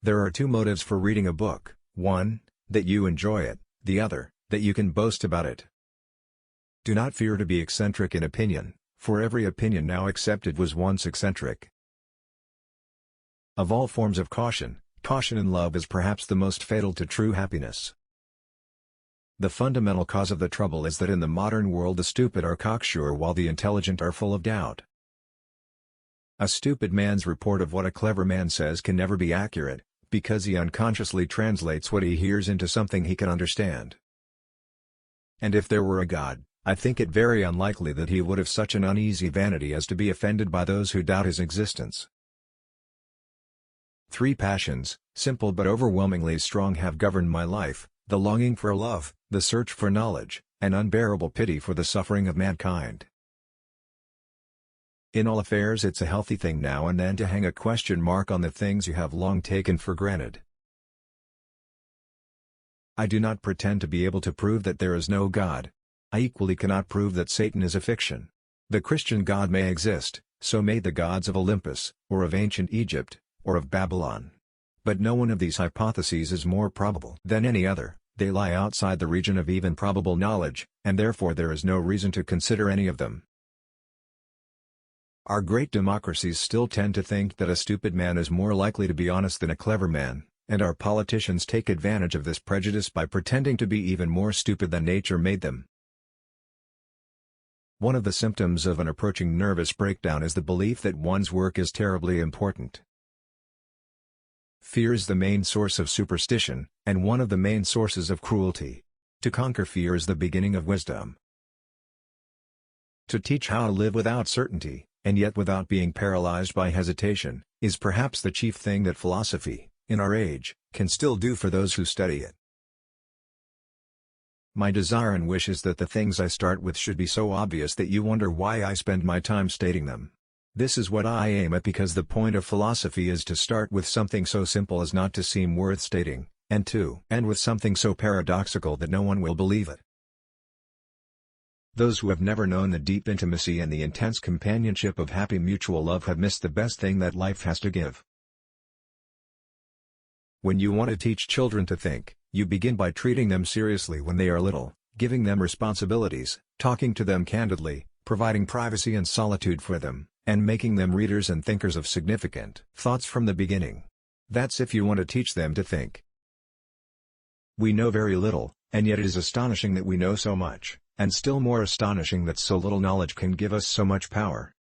There are two motives for reading a book: one, that you enjoy it; the other, that you can boast about it. Do not fear to be eccentric in opinion, for every opinion now accepted was once eccentric. Of all forms of caution, caution in love is perhaps the most fatal to true happiness. The fundamental cause of the trouble is that in the modern world the stupid are cocksure while the intelligent are full of doubt. A stupid man's report of what a clever man says can never be accurate, because he unconsciously translates what he hears into something he can understand. And if there were a God, I think it very unlikely that he would have such an uneasy vanity as to be offended by those who doubt his existence. Three passions, simple but overwhelmingly strong, have governed my life: the longing for love, the search for knowledge, and unbearable pity for the suffering of mankind. In all affairs it's a healthy thing now and then to hang a question mark on the things you have long taken for granted. I do not pretend to be able to prove that there is no God. I equally cannot prove that Satan is a fiction. The Christian God may exist, so may the gods of Olympus, or of ancient Egypt, or of Babylon. But no one of these hypotheses is more probable than any other. They lie outside the region of even probable knowledge, and therefore there is no reason to consider any of them. Our great democracies still tend to think that a stupid man is more likely to be honest than a clever man, and our politicians take advantage of this prejudice by pretending to be even more stupid than nature made them. One of the symptoms of an approaching nervous breakdown is the belief that one's work is terribly important. Fear is the main source of superstition, and one of the main sources of cruelty. To conquer fear is the beginning of wisdom. To teach how to live without certainty, and yet without being paralyzed by hesitation, is perhaps the chief thing that philosophy, in our age, can still do for those who study it. My desire and wish is that the things I start with should be so obvious that you wonder why I spend my time stating them. This is what I aim at, because the point of philosophy is to start with something so simple as not to seem worth stating, and to end with something so paradoxical that no one will believe it. Those who have never known the deep intimacy and the intense companionship of happy mutual love have missed the best thing that life has to give. When you want to teach children to think, you begin by treating them seriously when they are little, giving them responsibilities, talking to them candidly, providing privacy and solitude for them, and making them readers and thinkers of significant thoughts from the beginning. That's if you want to teach them to think. We know very little, and yet it is astonishing that we know so much, and still more astonishing that so little knowledge can give us so much power.